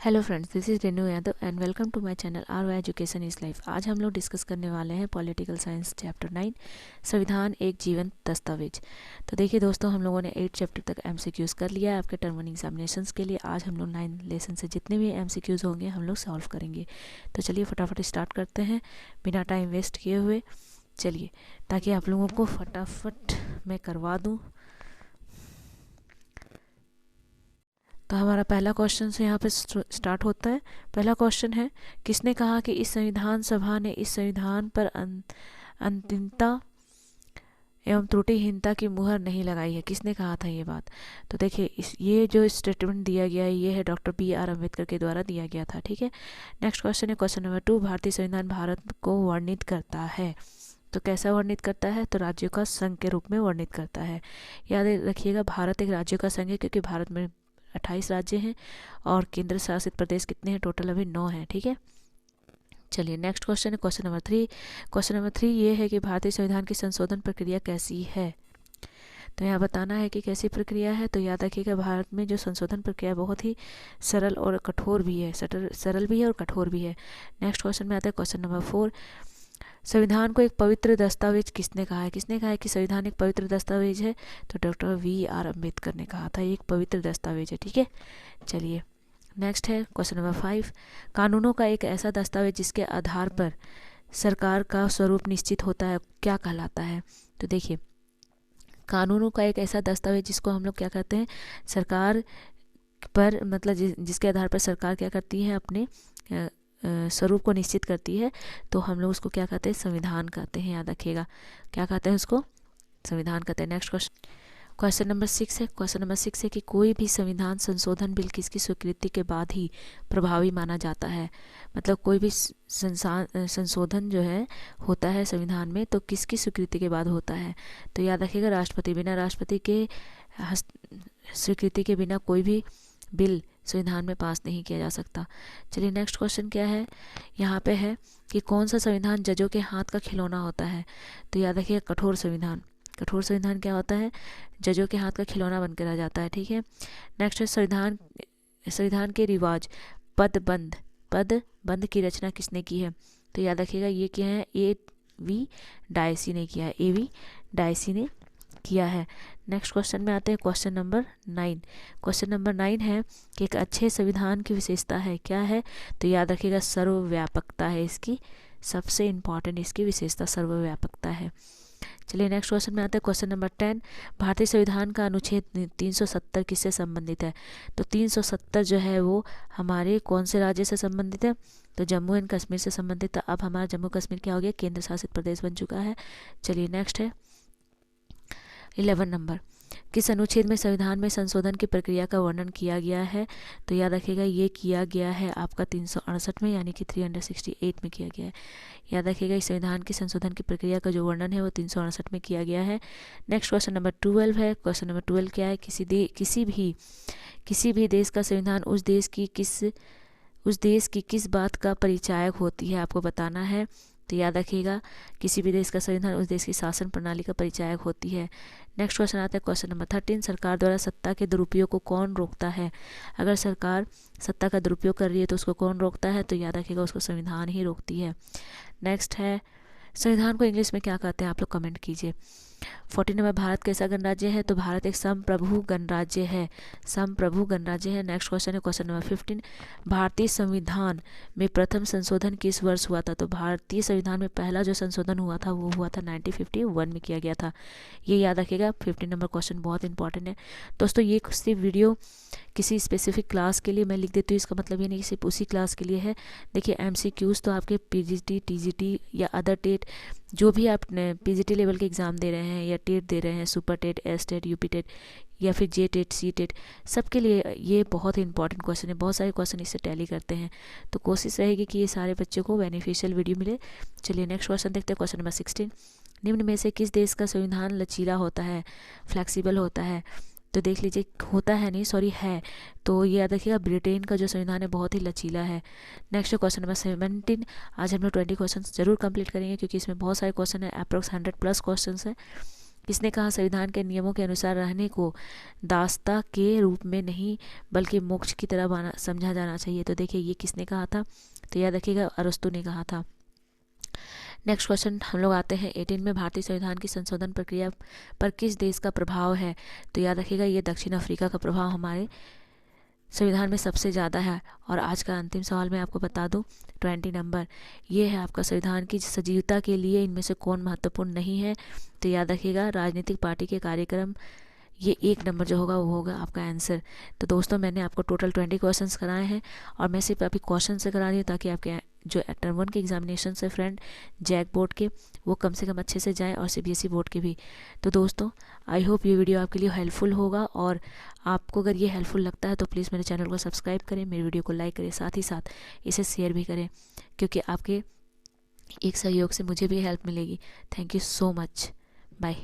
Hello friends, this is Renu Yadav and welcome to my channel R Y education is life. आज हम लोग discuss करने वाले हैं पॉलिटिकल साइंस चैप्टर 9, संविधान एक जीवंत दस्तावेज। तो देखिए दोस्तों, हम लोगों ने 8 चैप्टर तक एमसीक्यूज़ कर लिया है आपके टर्म 1 एग्जामिनेशंस के लिए। आज हम लोग 9 लेसन से जितने भी एमसीक्यूज़ होंगे हम लोग सॉल्व करेंगे। तो चलिए फटाफट स्टार्ट करते हैं बिना टाइम वेस्ट किए हुए। चलिए, ताकि आप लोगों को फटाफट मैं करवा दूँ। तो हमारा पहला क्वेश्चन से यहाँ पे स्टार्ट होता है। पहला क्वेश्चन है, किसने कहा कि इस संविधान सभा ने इस संविधान पर अंतिमता एवं त्रुटिहीनता की मुहर नहीं लगाई है? किसने कहा था ये बात? तो देखिए, ये जो स्टेटमेंट दिया गया है ये है डॉक्टर BR अम्बेडकर के द्वारा दिया गया था। ठीक है, नेक्स्ट क्वेश्चन है क्वेश्चन नंबर 2, भारतीय संविधान भारत को वर्णित करता है। तो कैसा वर्णित करता है? तो राज्यों का संघ के रूप में वर्णित करता है। याद रखिएगा, भारत एक राज्यों का संघ है क्योंकि भारत में 28 राज्य हैं और केंद्र शासित प्रदेश कितने हैं? टोटल अभी 9 हैं। ठीक है, चलिए नेक्स्ट क्वेश्चन है क्वेश्चन नंबर 3। क्वेश्चन नंबर 3 ये है कि भारतीय संविधान की संशोधन प्रक्रिया कैसी है? तो यहाँ बताना है कि कैसी प्रक्रिया है। तो याद रखिएगा, भारत में जो संशोधन प्रक्रिया बहुत ही सरल और कठोर भी है, सरल भी है और कठोर भी है। नेक्स्ट क्वेश्चन में आता है क्वेश्चन नंबर 4, संविधान को एक पवित्र दस्तावेज किसने कहा है? किसने कहा है कि संविधान एक पवित्र दस्तावेज है? तो डॉक्टर BR अम्बेडकर ने कहा था एक पवित्र दस्तावेज है। ठीक है, चलिए नेक्स्ट है क्वेश्चन नंबर 5, कानूनों का एक ऐसा दस्तावेज जिसके आधार पर सरकार का स्वरूप निश्चित होता है क्या कहलाता है? तो देखिए, कानूनों का एक ऐसा दस्तावेज जिसको हम लोग क्या कहते हैं, सरकार पर मतलब जिसके आधार पर सरकार क्या करती है, अपने स्वरूप को निश्चित करती है, तो हम लोग उसको क्या कहते हैं? संविधान कहते हैं। याद रखिएगा, क्या कहते हैं उसको? संविधान कहते हैं। नेक्स्ट क्वेश्चन नंबर 6 है। क्वेश्चन नंबर 6 है कि कोई भी संविधान संशोधन बिल किसकी स्वीकृति के बाद ही प्रभावी माना जाता है? मतलब कोई भी संशोधन जो है होता है संविधान में तो किसकी स्वीकृति के बाद होता है? तो याद रखिएगा, राष्ट्रपति। बिना राष्ट्रपति के स्वीकृति के बिना कोई भी बिल संविधान में पास नहीं किया जा सकता। चलिए नेक्स्ट क्वेश्चन क्या है, यहाँ पे है कि कौन सा संविधान जजों के हाथ का खिलौना होता है? तो याद रखिए, कठोर संविधान। कठोर संविधान क्या होता है? जजों के हाथ का खिलौना बनकर रह जाता है। ठीक है, नेक्स्ट है संविधान के रिवाज पद बंद की रचना किसने की है? तो याद रखिएगा, ये क्या है? AV डायसी ने किया है। AV डायसी ने किया है। नेक्स्ट क्वेश्चन में आते हैं क्वेश्चन नंबर 9। क्वेश्चन नंबर 9 है कि एक अच्छे संविधान की विशेषता है, क्या है? तो याद रखिएगा, सर्वव्यापकता है इसकी, सबसे इम्पॉर्टेंट इसकी विशेषता सर्वव्यापकता है। चलिए नेक्स्ट क्वेश्चन में आते हैं क्वेश्चन नंबर 10, भारतीय संविधान का अनुच्छेद 370 किससे संबंधित है? तो 370 जो है वो हमारे कौन से राज्य से संबंधित है? तो जम्मू एंड कश्मीर से संबंधित है। अब हमारा जम्मू कश्मीर क्या हो गया? केंद्र शासित प्रदेश बन चुका है। चलिए नेक्स्ट है 11 नंबर, किस अनुच्छेद में संविधान में संशोधन की प्रक्रिया का वर्णन किया गया है? तो याद रखिएगा, ये किया गया है आपका 368 में, यानी कि 368 में किया गया है। याद रखिएगा, इस संविधान की संशोधन की प्रक्रिया का जो वर्णन है वो 368 में किया गया है। नेक्स्ट क्वेश्चन नंबर 12 है। क्वेश्चन नंबर 12 क्या है? किसी भी देश का संविधान उस देश की किस बात का परिचायक होती है? आपको बताना है। तो याद रखिएगा, किसी भी देश का संविधान उस देश की शासन प्रणाली का परिचायक होती है। नेक्स्ट क्वेश्चन आता है क्वेश्चन नंबर 13, सरकार द्वारा सत्ता के दुरुपयोग को कौन रोकता है? अगर सरकार सत्ता का दुरुपयोग कर रही है तो उसको कौन रोकता है? तो याद रखिएगा, उसको संविधान ही रोकती है। नेक्स्ट है, संविधान को इंग्लिश में क्या कहते हैं? आप लोग कमेंट कीजिए। 14 नंबर, भारत कैसा गणराज्य है? तो भारत एक संप्रभु गणराज्य है। संप्रभु गणराज्य है। नेक्स्ट क्वेश्चन है क्वेश्चन नंबर 15, भारतीय संविधान में प्रथम संशोधन किस वर्ष हुआ था? तो भारतीय संविधान में पहला जो संशोधन हुआ था वो हुआ था 1951 में किया गया था। ये याद रखिएगा, 15 नंबर क्वेश्चन बहुत इंपॉर्टेंट है दोस्तों। ये सिर्फ वीडियो किसी स्पेसिफिक क्लास के लिए मैं लिख देती हूँ, इसका मतलब ये नहीं कि सिर्फ उसी क्लास के लिए है। देखिए, MCQs तो आपके PGT, TGT या अदर टेट, जो भी आप PGT लेवल के एग्ज़ाम दे रहे हैं या टेट दे रहे हैं, super TET, S TET, UP TET या फिर J टेट, C टेट, सबके लिए ये बहुत ही इंपॉर्टेंट क्वेश्चन है। बहुत सारे क्वेश्चन इससे टैली करते हैं, तो कोशिश रहेगी कि ये सारे बच्चों को बेनिफिशियल वीडियो मिले। चलिए नेक्स्ट क्वेश्चन देखते हैं क्वेश्चन नंबर 16, निम्न में से किस देश का संविधान लचीला होता है, फ्लैक्सीबल होता है? तो देख लीजिए, होता है नहीं, सॉरी है। तो ये याद रखिएगा, ब्रिटेन का जो संविधान है बहुत ही लचीला है। नेक्स्ट क्वेश्चन नंबर 17, आज हम लोग 20 क्वेश्चन जरूर कंप्लीट करेंगे क्योंकि इसमें बहुत सारे क्वेश्चन है, अप्रोक्स 100+ क्वेश्चन है। किसने कहा संविधान के नियमों के अनुसार रहने को दासता के रूप में नहीं बल्कि मोक्ष की तरह समझा जाना चाहिए। तो देखिए ये किसने कहा था, तो याद रखिएगा अरस्तु ने कहा था। नेक्स्ट क्वेश्चन हम लोग आते हैं 18 में, भारतीय संविधान की संशोधन प्रक्रिया पर किस देश का प्रभाव है। तो याद रखिएगा ये दक्षिण अफ्रीका का प्रभाव हमारे संविधान में सबसे ज़्यादा है। और आज का अंतिम सवाल मैं आपको बता दूं 20 नंबर, ये है आपका संविधान की सजीवता के लिए इनमें से कौन महत्वपूर्ण नहीं है। तो याद रखिएगा राजनीतिक पार्टी के कार्यक्रम, ये 1 नंबर जो होगा वो होगा आपका आंसर। तो दोस्तों मैंने आपको टोटल 20 क्वेश्चंस कराए हैं और मैं सिर्फ अभी क्वेश्चन से करा रही हूँ ताकि आपके जो टर्म 1 के एग्जामिनेशन से फ्रेंड जैक बोर्ड के वो कम से कम अच्छे से जाएं और सीबीएसई बोर्ड के भी। तो दोस्तों आई होप ये वीडियो आपके लिए हेल्पफुल होगा और आपको अगर ये हेल्पफुल लगता है तो प्लीज़ मेरे चैनल को सब्सक्राइब करें, मेरे वीडियो को लाइक करें, साथ ही साथ इसे शेयर भी करें क्योंकि आपके एक सहयोग से मुझे भी हेल्प मिलेगी। Thank you so much, bye.